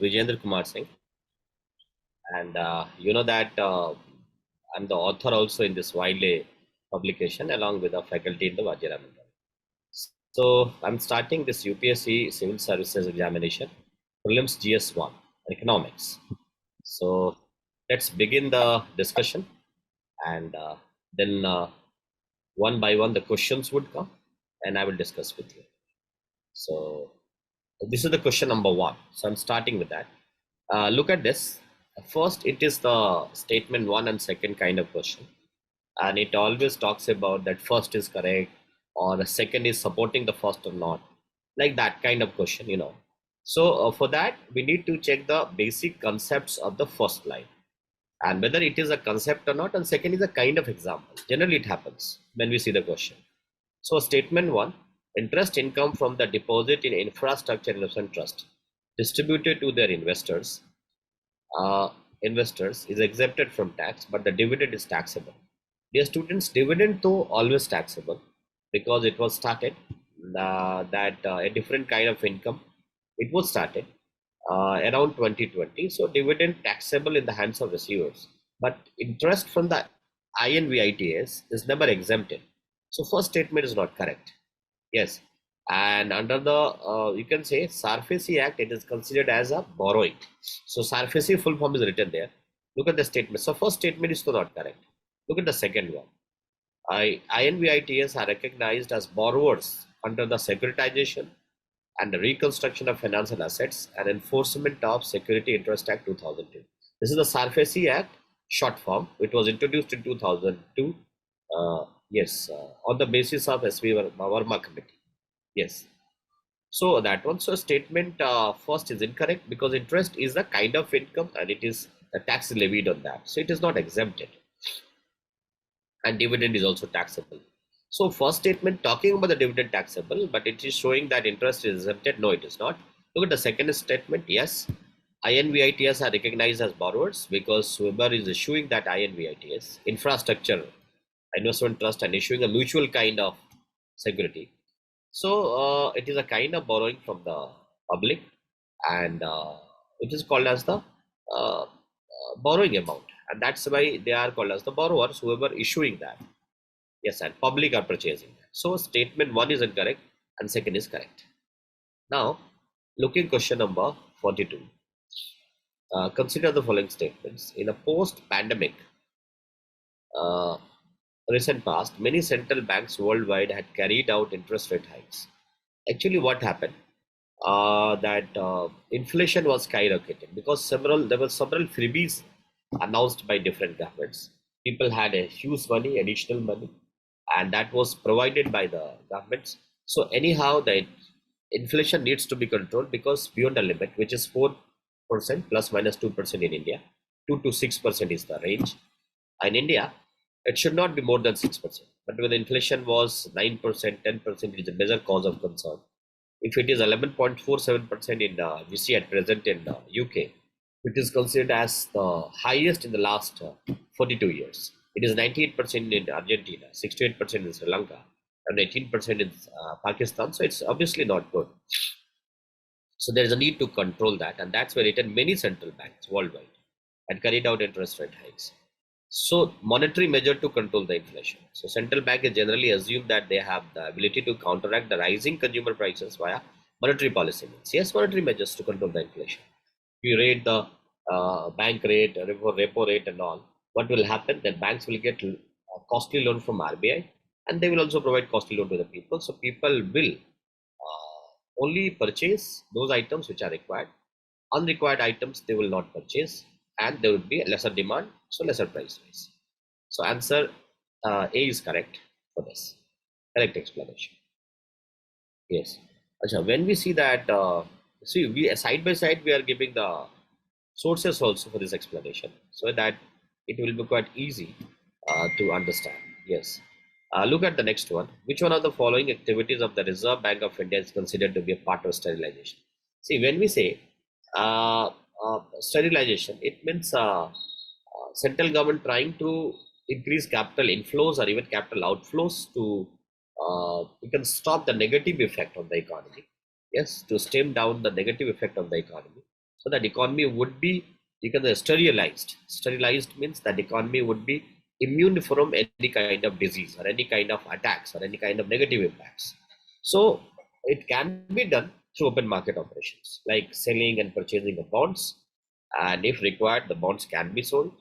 Vijendra Kumar Singh, and you know that I'm the author also in this Wiley publication along with a faculty in the Vajra Mandal. So I'm starting this UPSC Civil Services examination, Prelims GS1, Economics. So let's begin the discussion, and then one by one the questions would come, and I will discuss with you. So this is the question number one. So I'm starting with that. Look at this. First, it is the statement one and second kind of question, and it always talks about that first is correct or the second is supporting the first or not, like that kind of question. So for that, we need to check the basic concepts of the first line and whether it is a concept or not, and second is a kind of example. Generally, it happens when we see the question. So statement one, interest income from the deposit in infrastructure investment trust distributed to their uh, investors is exempted from tax, but the dividend is taxable. Dear students, dividend though always taxable because it was started that a different kind of income. It was started around 2020. So dividend taxable in the hands of receivers, but interest from the INVITS is never exempted. So first statement is not correct. Yes, and under the you can say SARFAESI Act, it is considered as a borrowing. So SARFAESI full form is written there. Look at the statement. So first statement is still not correct. Look at the second one. INVITS are recognized as borrowers under the Securitization and the Reconstruction of Financial Assets and Enforcement of Security Interest Act 2002. This is the SARFAESI Act short form. It was introduced in 2002. Yes, on the basis of SV Verma Committee. Yes. So that one. So statement first is incorrect because interest is a kind of income and it is a tax levied on that. So it is not exempted. And dividend is also taxable. So first statement talking about the dividend taxable, but it is showing that interest is exempted. No, it is not. Look at the second statement. Yes, INVITS are recognized as borrowers because whoever is issuing that INVITS, infrastructure investment trust, and issuing a mutual kind of security. So it is a kind of borrowing from the public, and it is called as the borrowing amount, and that's why they are called as the borrowers, whoever issuing that. Yes, and public are purchasing that. So statement one is incorrect, and second is correct. Now, looking question number 42. Consider the following statements. In a post-pandemic uh, recent past, many central banks worldwide had carried out interest rate hikes. Actually, what happened? That inflation was skyrocketing because there were several freebies announced by different governments. People had a huge money, additional money, and that was provided by the governments. So anyhow, the inflation needs to be controlled because beyond the limit, which is 4% plus minus 2% in India, 2 to 6% is the range. In India, it should not be more than 6%. But when the inflation was 9%, 10%, it is a major cause of concern. If it is 11.47% in GC at present in UK, it is considered as the highest in the last 42 years. It is 98% in Argentina, 68% in Sri Lanka, and 18% in Pakistan. So it's obviously not good. So there is a need to control that, and that's where many central banks worldwide had carried out interest rate hikes. So monetary measure to control the inflation. So central bank is generally assumed that they have the ability to counteract the rising consumer prices via monetary policy means. Yes, monetary measures to control the inflation. You rate the bank rate, repo rate, and all. What will happen? That banks will get a costly loan from RBI, and they will also provide costly loan to the people. So people will only purchase those items which are required. Unrequired items they will not purchase, and there would be a lesser demand, so lesser price rise. So answer A is correct for this. Correct explanation. Yes. Achha, when we see that, see we side by side we are giving the sources also for this explanation, so that it will be quite easy to understand. Yes. Look at the next one. Which one of the following activities of the Reserve Bank of India is considered to be a part of sterilization? See, when we say sterilization, it means central government trying to increase capital inflows or even capital outflows to you can stop the negative effect on the economy. Yes, to stem down the negative effect on the economy. So that economy would be, you can say, sterilized. Sterilized means that economy would be immune from any kind of disease or any kind of attacks or any kind of negative impacts. So it can be done through open market operations like selling and purchasing of bonds, and if required, the bonds can be sold.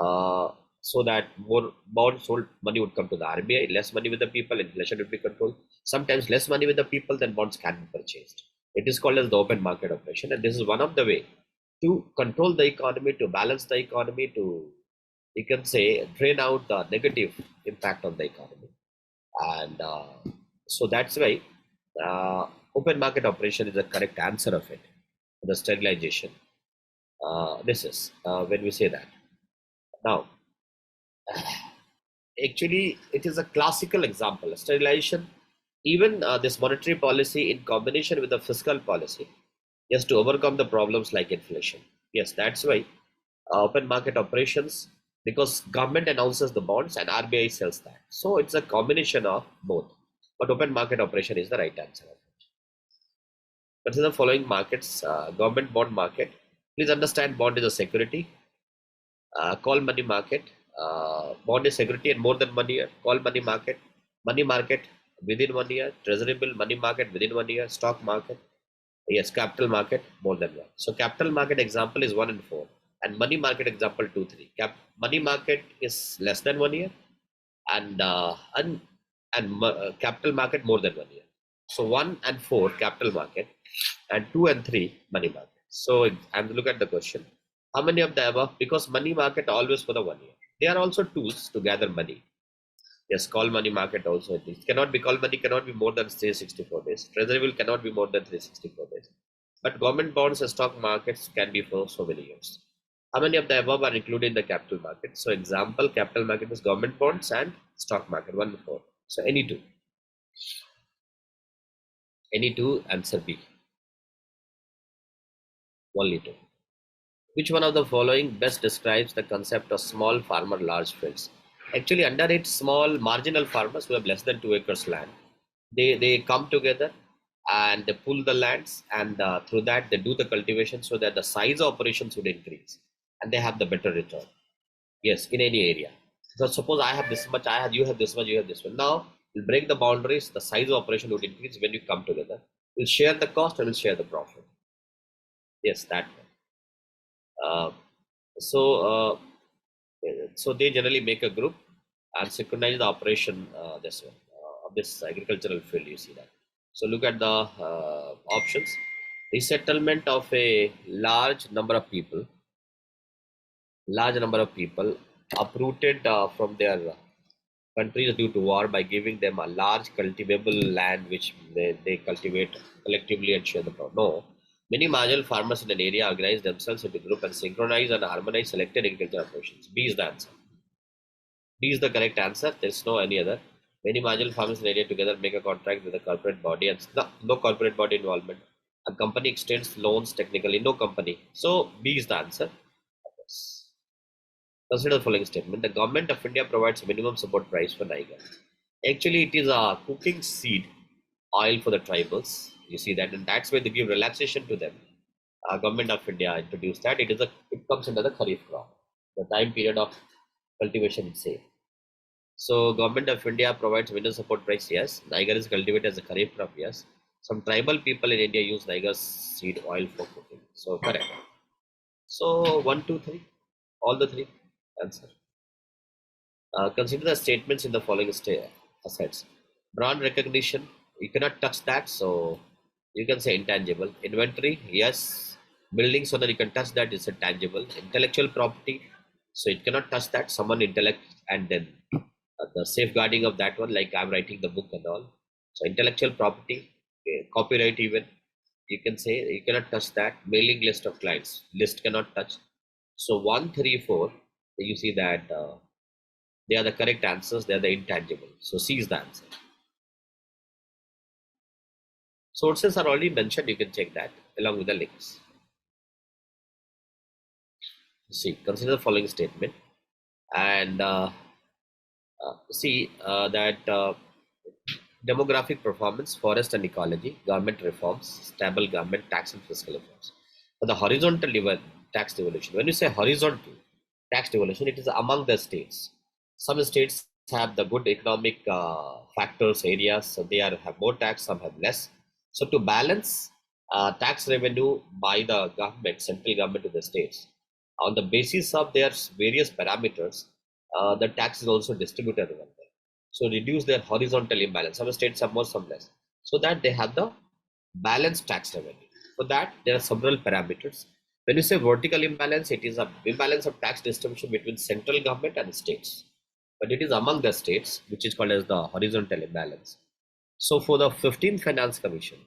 Uh, so that more bonds sold, money would come to the RBI, less money with the people, inflation would be controlled. Sometimes less money with the people, then bonds can be purchased. It is called as the open market operation, and this is one of the way to control the economy, to balance the economy, to, you can say, drain out the negative impact on the economy. And so that's why open market operation is the correct answer of it. The sterilization. This is when we say that. Now, actually, it is a classical example. Sterilization, even this monetary policy in combination with the fiscal policy, yes, to overcome the problems like inflation. Yes, that's why open market operations, because government announces the bonds and RBI sells that. So it's a combination of both. But open market operation is the right answer. Consider the following markets. Government bond market. Please understand, bond is a security. Call money market. Bond is security and more than 1 year. Call money market. Money market within 1 year. Treasury bill, money market within 1 year. Stock market. Yes, capital market more than one. So capital market example is 1 and 4, and money market example 2, 3. Money market is less than 1 year, and capital market more than 1 year. So 1 and 4 capital market, and 2 and 3 money market. So and look at the question: how many of the above? Because money market always for the 1 year. They are also tools to gather money. Yes, call money market also. It cannot be, call money cannot be more than 364 days. Treasury bill cannot be more than 364 days. But government bonds and stock markets can be for so many years. How many of the above are included in the capital market? So example, capital market is government bonds and stock market, 1 and 4. So any two. Any two, answer B. Only two. Which one of the following best describes the concept of small farmer, large fields? Actually, under it, small marginal farmers who have less than 2 acres land, they come together and they pull the lands, and through that they do the cultivation so that the size of operations would increase and they have the better return. Yes, in any area. So suppose I have this much, I have, you have this much, you have this one. Now we'll break the boundaries, the size of operation would increase when you come together. We'll share the cost and we'll share the profit. Yes, that one. Uh, so so they generally make a group and synchronize the operation, this one, of this agricultural field. You see that. So look at the options. Resettlement of a large number of people uprooted from their countries due to war by giving them a large cultivable land which they cultivate collectively and share the product. No, many marginal farmers in an area organize themselves into group and synchronize and harmonize selected agricultural operations. B is the answer. B is the correct answer. There is no any other. Many marginal farmers in an area together make a contract with a corporate body, and no corporate body involvement. A company extends loans technically, no company. So B is the answer. Yes. Consider the following statement. The government of India provides minimum support price for Niger. Actually, it is a cooking seed oil for the tribals. You see that, and that's why they give relaxation to them. Government of India introduced that. It comes under the Kharif crop. The time period of cultivation is safe. So government of India provides winter support price. Yes, Niger is cultivated as a Kharif crop. Yes, some tribal people in India use Niger seed oil for cooking. So correct. So 1, 2, 3, all the three answer. Consider the statements in the following assets. Brand recognition, you cannot touch that, so you can say intangible. Inventory, yes. Building, so that you can touch that, is a tangible. Intellectual property, so it cannot touch that. Someone intellect, and then the safeguarding of that one, like I'm writing the book and all. So intellectual property, okay, copyright even, you can say you cannot touch that. Mailing list of clients, list cannot touch. So 1, 3, 4, you see that. They are the correct answers. They are the intangible. So C is the answer. Sources are already mentioned. You can check that along with the links. See, consider the following statement, and see that demographic performance, forest and ecology, government reforms, stable government, tax and fiscal reforms. For the horizontal tax devolution, when you say horizontal tax devolution, it is among the states. Some states have the good economic factors areas, so they have more tax, some have less. So to balance tax revenue by the government, central government to the states, on the basis of their various parameters, the tax is also distributed over there. So reduce their horizontal imbalance. Some states have more, some less, so that they have the balanced tax revenue. For that, there are several parameters. When you say vertical imbalance, it is a imbalance of tax distribution between central government and states. But it is among the states, which is called as the horizontal imbalance. So for the 15th Finance Commission,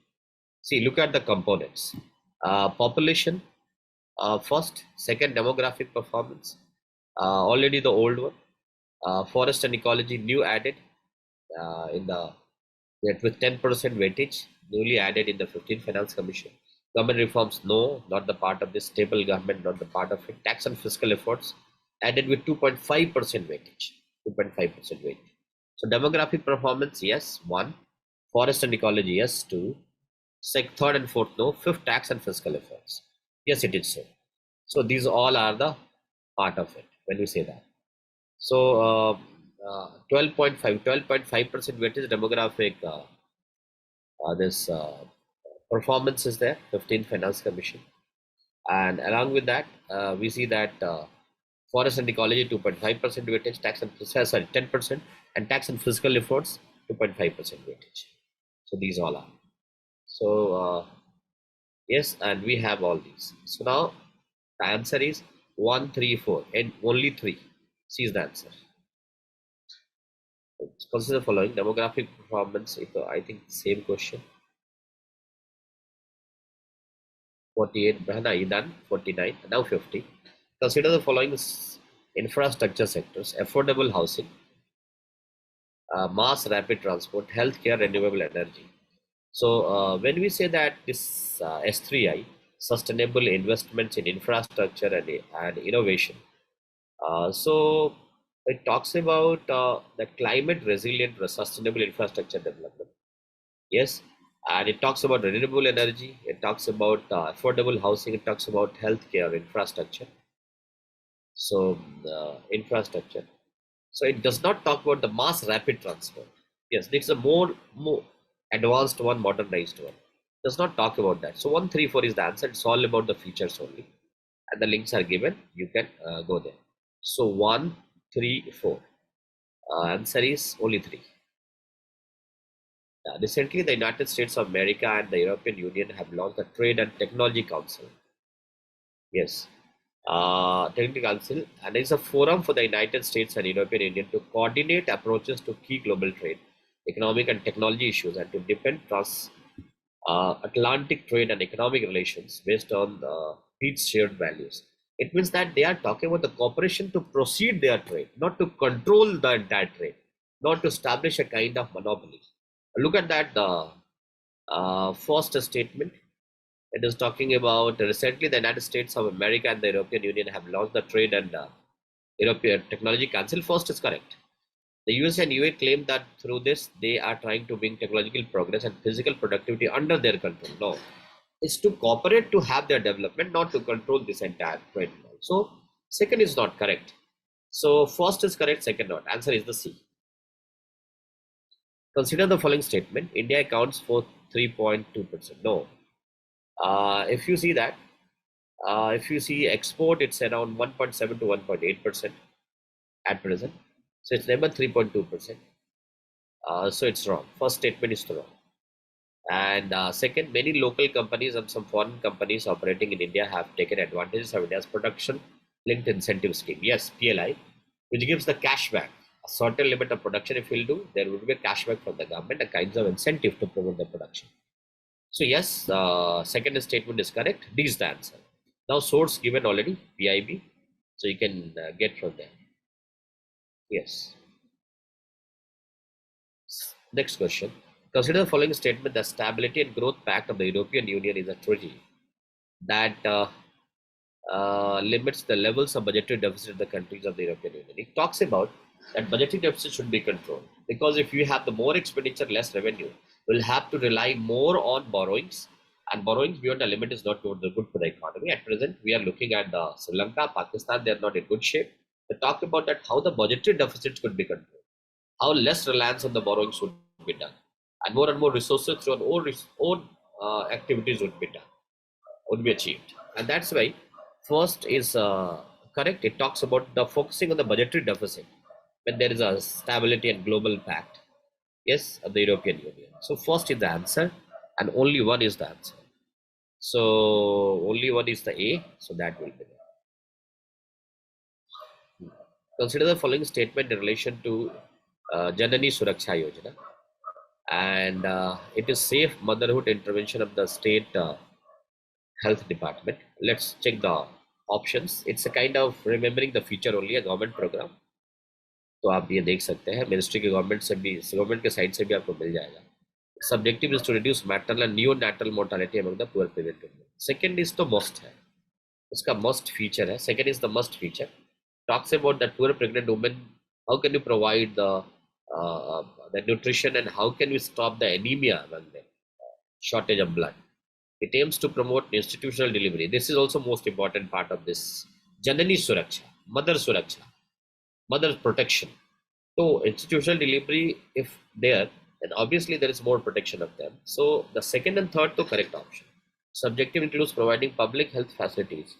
see, look at the components. Population, first, second, demographic performance, already the old one. Forest and ecology, new added in the with 10% weightage, newly added in the 15th Finance Commission. Government reforms, no, not the part of this. Stable government, not the part of it. Tax and fiscal efforts, added with 2.5% weightage. 2.5% weightage. So demographic performance, yes, 1. Forest and ecology, yes, 2. Third and fourth, no. Fifth, tax and fiscal efforts. Yes, it is so. So these all are the part of it when we say that. So 12.5% weightage demographic this performance is there, 15th Finance Commission. And along with that, we see that forest and ecology 2.5% weightage, tax and 10%, and tax and fiscal efforts 2.5% weightage. So these all are. So yes, and we have all these. So now the answer is 1, 3, 4, and only 3. C is the answer. Consider the following: demographic performance. I think same question. 48, done. 49, now 50. Consider the following infrastructure sectors: affordable housing, mass rapid transport, healthcare, renewable energy. So when we say that this S3I, sustainable investments in infrastructure and innovation, so it talks about the climate resilient sustainable infrastructure development. Yes, and it talks about renewable energy, it talks about affordable housing, it talks about healthcare infrastructure. So the infrastructure. So it does not talk about the mass rapid transport. Yes, it's a more advanced one, modernized one. Does not talk about that. So 1, 3, 4 is the answer. It's all about the features only, and the links are given. You can go there. So 1, 3, 4. Answer is only 3. Recently, the United States of America and the European Union have launched the Trade and Technology Council. Yes, Technology Council, and it's a forum for the United States and European Union to coordinate approaches to key global trade, economic and technology issues, and to deepen Atlantic trade and economic relations based on each shared values. It means that they are talking about the cooperation to proceed their trade, not to control the entire trade, not to establish a kind of monopoly. Look at that, the first statement. It is talking about recently the United States of America and the European Union have launched the Trade and European Technology Council. First is correct. The US and UA claim that through this they are trying to bring technological progress and physical productivity under their control. No, it's to cooperate to have their development, not to control this entire trade. So second is not correct. So first is correct, second not. Answer is the C. Consider the following statement: India accounts for 3.2%. No. If you see that, if you see export, it's around 1.7 to 1.8% at present. So it's never 3.2%. So it's wrong. First statement is wrong. And second, many local companies and some foreign companies operating in India have taken advantages of India's production linked incentive scheme. Yes, PLI, which gives the cashback. A certain limit of production, if you'll do, there will be a cashback from the government, a kinds of incentive to promote the production. So yes, second statement is correct. D is the answer. Now source given already, PIB. So you can get from there. Yes. Next question. Consider the following statement: the Stability and Growth Pact of the European Union is a treaty that limits the levels of budgetary deficit of the countries of the European Union. It talks about that budgetary deficit should be controlled, because if you have the more expenditure, less revenue, we'll have to rely more on borrowings, and borrowings beyond the limit is not good for the economy. At present, we are looking at the Sri Lanka, Pakistan, they are not in good shape. They talk about that how the budgetary deficits could be controlled, how less reliance on the borrowings would be done, and more resources through our own activities would be done, would be achieved. And that's why first is correct. It talks about the focusing on the budgetary deficit when there is a stability and global pact, yes, of the European Union. So first is the answer, and only one is the answer. So only one is the A, so that will be there. Consider the following statement in relation to Janani Suraksha Yojana, and it is safe motherhood intervention of the state health department. Let's check the options. It's a kind of remembering the future only, a government program. तो आप ये देख सकते हैं ministry के government के side से भी आपको मिल जाएगा. Subjective is to reduce maternal and neonatal mortality among the poor pregnant women. Second is तो must है, उसका must feature है. Second is the must feature. Talks about that poor pregnant women. How can you provide the nutrition and how can we stop the anemia among them? Shortage of blood. It aims to promote institutional delivery. This is also most important part of this. Janani Suraksha, mother Suraksha, mother protection. So institutional delivery, if there, then obviously there is more protection of them. So the second and third to correct option. Subjective includes providing public health facilities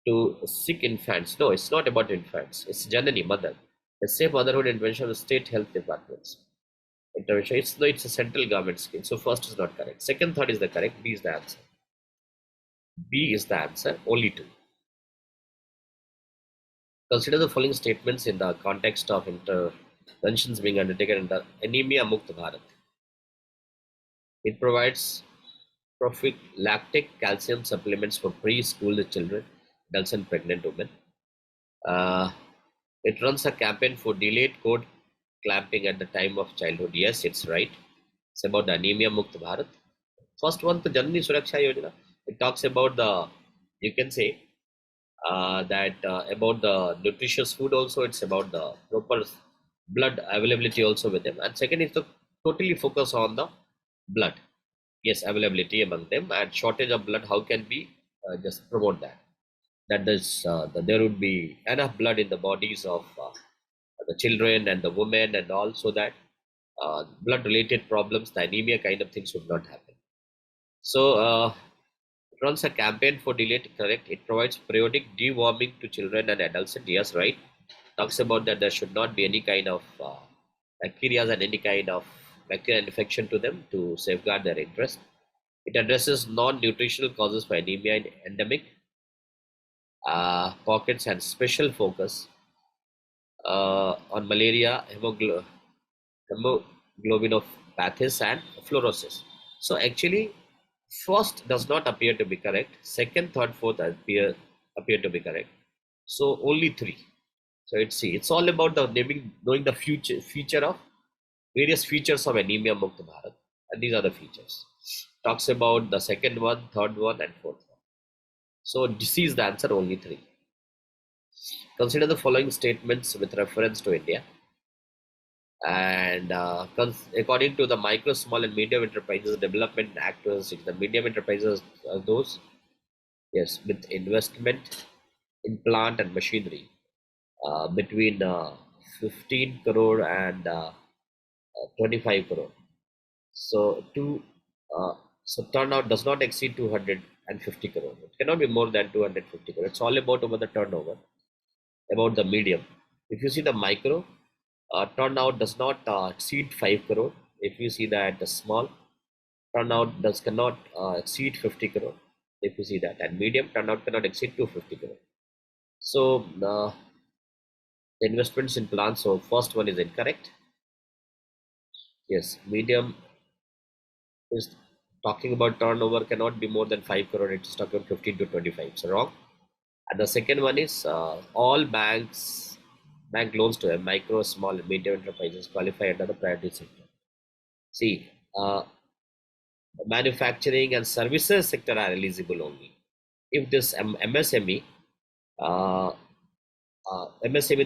to sick infants. No, it's not about infants. It's Janani, mother. The safe motherhood intervention of state health departments. Intervention. It's a central government scheme. So first is not correct. Second, third is the correct. B is the answer. B is the answer. Only two. Consider the following statements in the context of interventions being undertaken under Anemia Mukt Bharat. It provides prophylactic calcium supplements for preschool children, adults, and pregnant women. It runs a campaign for delayed code clamping at the time of childhood. Yes, it's right. It's about the Anemia Mukt Bharat. First one, the Janani Suraksha Yojana. It talks about the, you can say, about the nutritious food also. It's about the proper blood availability also with them. And second is to totally focus on the blood. Yes, availability among them and shortage of blood. How can we just promote that? That there would be enough blood in the bodies of the children and the women and all, so that blood related problems, the anemia kind of things would not happen. So it runs a campaign for delayed correct. It provides periodic deworming to children and adults. Yes, right. Talks about that there should not be any kind of bacteria and any kind of bacterial infection to them to safeguard their interest. It addresses non-nutritional causes for anemia in endemic pockets and special focus on malaria, hemoglobinopathies, and fluorosis. So actually, first does not appear to be correct. Second, third, fourth appear to be correct. So only three. So it's C. It's all about the knowing the feature of various features of Anemia Mukt Bharat, and these are the features. Talks about the second one, third one, and fourth one. So C is the answer. Only three. Consider the following statements with reference to India. And according to the Micro, Small, and Medium Enterprises Development Act, the medium enterprises are those, yes, with investment in plant and machinery between 15 crore and 25 crore. So so turnout does not exceed 250 crore. It cannot be more than 250 crore. It's all about over the turnover. About the medium, if you see the micro, turnout does not exceed 5 crore. If you see that the small, turnout cannot exceed 50 crore. If you see that, and medium, turnout cannot exceed 250 crore. So the investments in plants. So first one is incorrect. Yes, medium is talking about turnover cannot be more than 5 crore. It is talking about 15 to 25. So wrong. And the second one is all bank loans to micro, small, and medium enterprises qualify under the priority sector. See, manufacturing and services sector are eligible only. If this MSME, they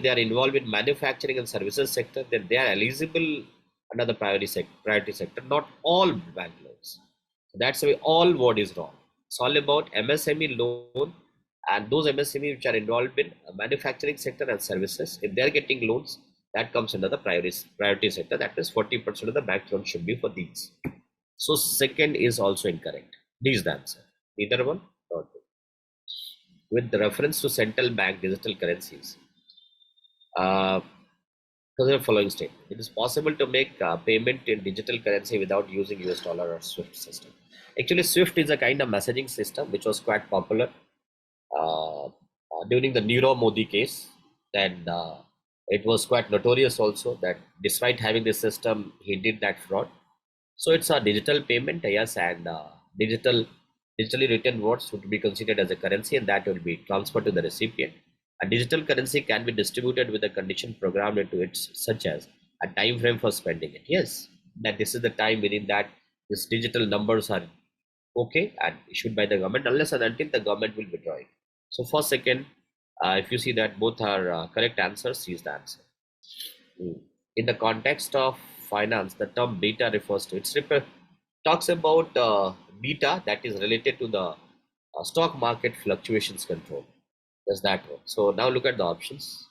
are involved in manufacturing and services sector, then they are eligible under the priority sector. Not all bank loans. That's why all word is wrong. It's all about MSME loan, and those MSME which are involved in manufacturing sector and services. If they are getting loans, that comes under the priority sector. That is 40% of the bank loan should be for these. So second is also incorrect. D is the answer. Either one, not two. With the reference to central bank digital currencies, uh, consider the following statement. It is possible to make payment in digital currency without using US dollar or SWIFT system. Actually, SWIFT is a kind of messaging system which was quite popular during the Nirav Modi case. Then it was quite notorious also that despite having this system, he did that fraud. So it's a digital payment, yes, and digitally written words would be considered as a currency, and that will be transferred to the recipient. A digital currency can be distributed with a condition programmed into it, such as a time frame for spending it. Yes, that this is the time within that these digital numbers are okay and issued by the government, unless and until the government will withdraw it. So for second, if you see that both are correct answers, is the answer. Mm. In the context of finance, the term beta refers to talks about beta that is related to the stock market fluctuations control. That's that one. So now look at the options.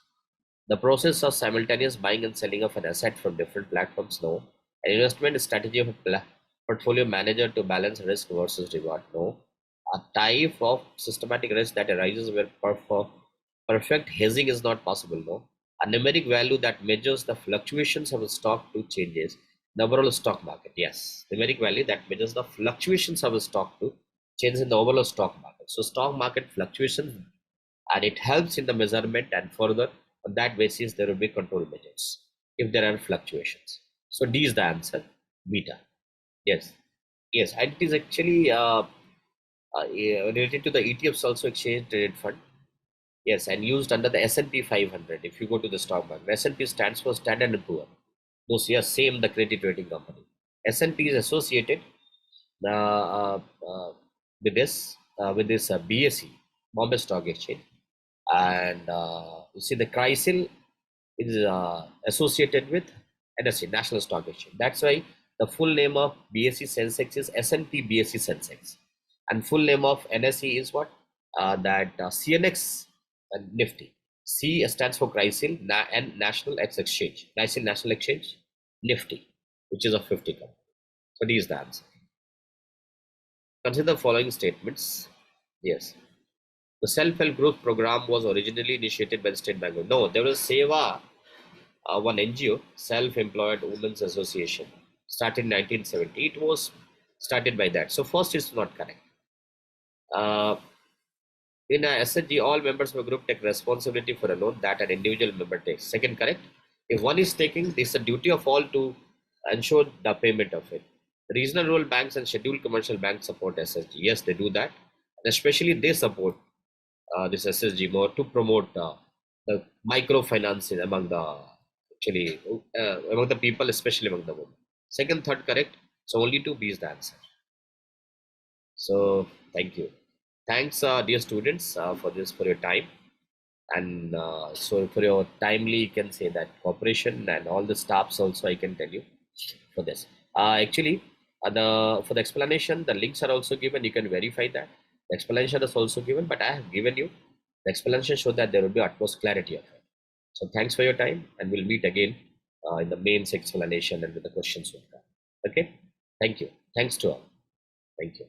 The process of simultaneous buying and selling of an asset from different platforms, no. An investment strategy of a portfolio manager to balance risk versus reward, no. A type of systematic risk that arises where perfect hedging is not possible, no. A numeric value that measures the fluctuations of a stock to changes the overall stock market. Yes, numeric value that measures the fluctuations of a stock to change in the overall stock market. So stock market fluctuations, and it helps in the measurement, and further on that basis there will be control measures if there are fluctuations. So D is the answer, beta. Yes, yes, and it is actually yeah, related to the ETFs also, exchange traded fund. Yes, and used under the S&P 500. If you go to the stock market, S&P stands for Standard and Poor. Those, yes, same the credit rating company. S&P is associated uh, uh, with this BSE, Bombay Stock Exchange, and you see the CRISIL is associated with NSE, National Stock Exchange. That's why the full name of BSE Sensex is S&P BSE Sensex, and full name of NSE is what? That CNX Nifty. C stands for CRISIL and National X Exchange. CRISIL National Exchange Nifty, which is a 50 company. So D is the answer. Consider the following statements. Yes. The self-help group program was originally initiated by the State Bank. No, there was Seva, one NGO, Self-Employed Women's Association, started in 1970. It was started by that. So first is not correct. Uh, in a SHG, all members of a group take responsibility for a loan that an individual member takes. Second correct. If one is taking, it's the duty of all to ensure the payment of it. Regional rural banks and scheduled commercial banks support SSG. Yes, they do that. And especially they support this SSG more to promote the microfinance among the actually among the people, especially among the women. Second, third, correct. So only two B is the answer. So thank you. Thanks, dear students, for your time, and so for your timely, you can say that cooperation and all the staffs also. I can tell you for this. Actually, the for the explanation, the links are also given. You can verify that the explanation is also given, but I have given you the explanation so that there will be utmost clarity of it. So thanks for your time, and we'll meet again in the mains explanation and with the questions will come. Okay, thank you. Thanks to all. Thank you.